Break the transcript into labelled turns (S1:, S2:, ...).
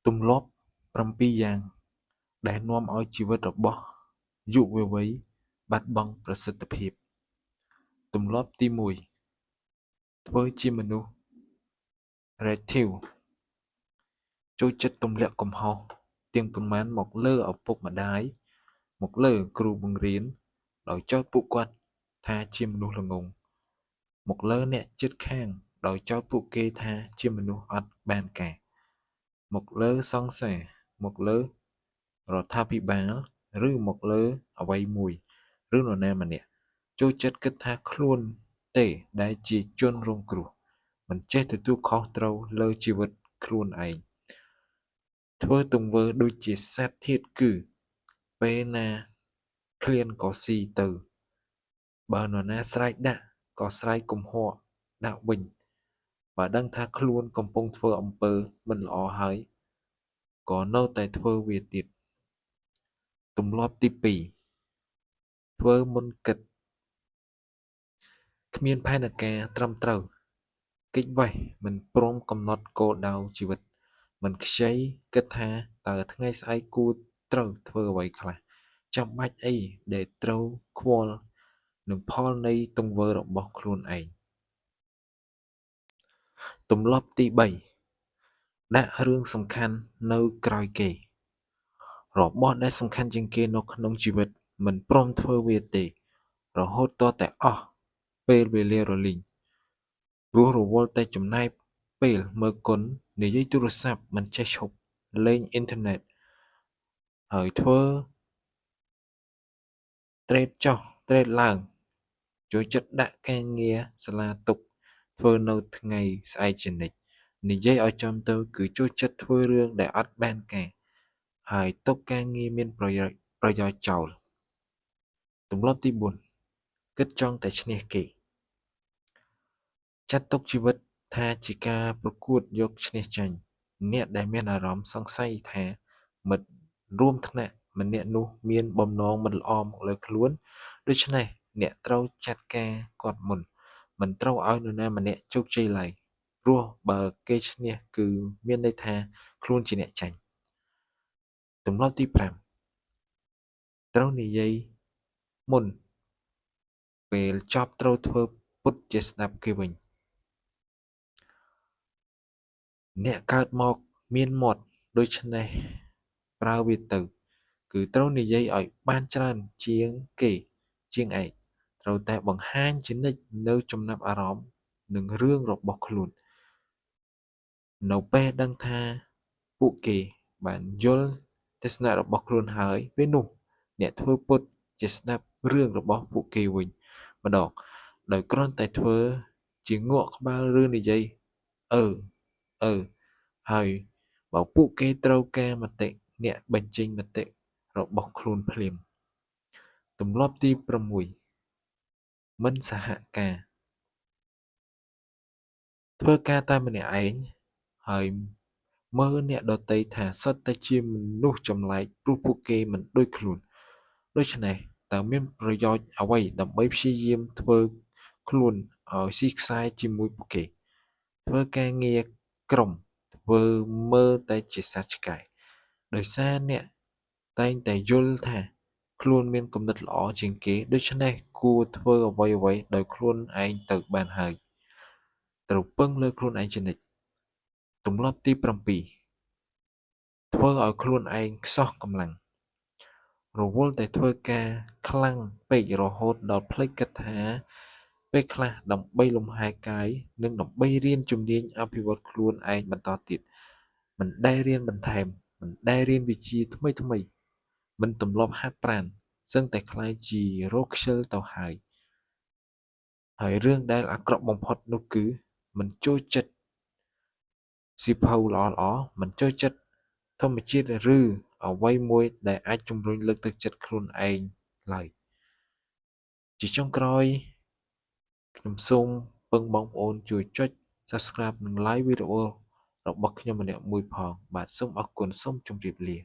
S1: ទម្លាប់7យ៉ាងដែលនាំឲ្យជីវិតរបស់យុវវ័យបាត់បង់ប្រសិទ្ធភាពទម្លាប់ទី1ធ្វើជាមនុស្សរ៉េធីវចូលចិត្តទម្លាក់កំហុសទាំងប៉ុន្មានមកលើឪពុកម្ដាយមកលើគ្រូបង្រៀនដោយចោទពួកគាត់ថាជាមនុស្សល្ងង់មកលើអ្នកជិតខាងដោយចោទពួកគេថាជាមនុស្សអត់បានការមកលើសង្សារមកលើរដ្ឋាភិបាលឬមកលើអ្វីមួយឬនរណាម្នាក់ចូលចិត្តគិតថាខ្លួនទេដែលជាជនរងគ្រោះមិនចេះទទួលខុសត្រូវលើជីវិតខ្លួនឯងធ្វើទង្វើដូចជាសត្វធាតុគឺពេលណាឃ្លានក៏ស៊ីទៅបើនរណាស្រែកដាក់ក៏ស្រែកគំហកដាក់វិញបើដឹងថាខ្លួនកំពុងធ្វើអំពើមិនល្អហើយក៏នៅតែធ្វើវាទៀតទម្លាប់ទី2ធ្វើមុនគិតគ្មានផែនការត្រឹមត្រូវគេចវេះមិនព្រមកំណត់គោលដៅជីវិតមិនខ្ចីគិតថាតើថ្ងៃស្អែកគួរត្រូវធ្វើអ្វីខ្លះចាំបាច់អីដែលត្រូវខ្វល់នឹងផលនៃទង្វើរបស់ខ្លួនឯងទម្លាប់ទី3ដាក់រឿងសំខាន់នៅក្រោយគេរបស់ដែលសំខាន់ជាងគេនៅក្នុងជីវិតមិនព្រមធ្វើវាទេរហូតទាល់តែអស់ពេលវេលារលីងរស់រវល់តែចំណាយពេលមើលគុណនិយាយទូរស័ព្ទមិនចេះឈប់លេងអ៊ីនធឺណិតហើយធ្វើត្រេតចុះត្រេតឡើងចូលចិត្តដាក់ការងារសាលាទុកធ្វើនៅថ្ងៃស្អែកជានិច្ចនិយាយឲ្យចំទៅគឺចូលចិត្តធ្វើរឿងដែលអត់បានការហើយទុកការងារមានប្រយោជន៍ចោលទម្លាប់ទី4គិតចង់តែឈ្នះគេចាត់ទុកជីវិតថាជាការប្រកួតយកឈ្នះចាញ់អ្នកដែលមានអារម្មណ៍សង្ស័យថាមិត្តរួមថ្នាក់ម្នាក់នោះមានបំណងមិនល្អមកលើខ្លួនដូច្នេះអ្នកត្រូវចាត់ការគាត់មុនមិនត្រូវឲ្យនរណាម្នាក់ជោគជ័យឡើយព្រោះបើគេឈ្នះគឺមានន័យថាខ្លួនជាអ្នកចាញ់ទម្លាប់ទី5ត្រូវនិយាយមុនពេលចប់ត្រូវធ្វើពុតជាស្ដាប់គេវិញអ្នកកើតមកមានមាត់ដូច្នេះប្រើវាទៅគឺត្រូវនិយាយឲ្យបានច្រើនជាងគេជាងឯងត្រូវតែបង្ហាញជានិច្ចនូវចំណាប់អារម្មណ៍នឹងរឿងរបស់ខ្លួននៅពេលដឹងថាពួកគេបានយល់ទស្សនៈរបស់ខ្លួនហើយពេលនោះអ្នកធ្វើពុតជាស្ដាប់រឿងរបស់ពួកគេវិញម្ដងដោយគ្រាន់តែធ្វើជាងក់ក្បាលឬនិយាយអឺហើយបើពួកគេត្រូវការមតិអ្នកបញ្ចេញមតិរបស់ខ្លួនភ្លាមទម្លាប់ទី6មិនសហការធ្វើការតែម្នាក់ឯងហើយមើលអ្នកដទៃថាសុទ្ធតែជាមនុស្សចម្លែកព្រោះពួកគេមិនដូចខ្លួនដូច្នេះតើមានប្រយោជន៍អ្វីដើម្បីព្យាយាមធ្វើខ្លួនឲ្យស៊ីខ្សែជាមួយពួកគេធ្វើការងារក្រុមធ្វើមើលតែជាសត្វឆ្កែដោយសារអ្នកតែងតែយល់ថាខ្លួនមានគំនិតល្អជាងគេដូច្នេះគួរធ្វើអ្វីៗដោយខ្លួនឯងទៅបានហើយត្រូវពឹងលើខ្លួនឯងជានិច្ចទម្លាប់ទី7ធ្វើឲ្យខ្លួនឯងខ្សោះកម្លាំងរវល់តែធ្វើការខ្លាំងពេករហូតដល់ភ្លេចគិតថាពេលខ្លះដើម្បីលំហែកាយនិងដើម្បីរៀនជំនាញអភិវឌ្ឍខ្លួនឯងបន្តទៀតមិនដែលរៀនបន្ថែមមិនដែលរៀនវិជ្ជាថ្មីមិនទម្លាប់ហាត់ប្រាណសឹងតែក្លាយជារោគខ្ជិលទៅហើយរឿងដែលអាក្រក់បំផុតនោះគឺមិនចូលចិត្តសៀវភៅល្អៗមិនចូលចិត្តធម្មជាតិឬអ្វីមួយដែលអាចជំរុញលើកទឹកចិត្តខ្លួនឯងឡើយជាចុងក្រោយខ្ញុំសូមពឹងបងប្អូនជួយចុច Subscribe និង Like វីដេអូរបស់ខ្ញុំម្នាក់មួយផងបាទសូមអរគុណសូមជម្រាបលា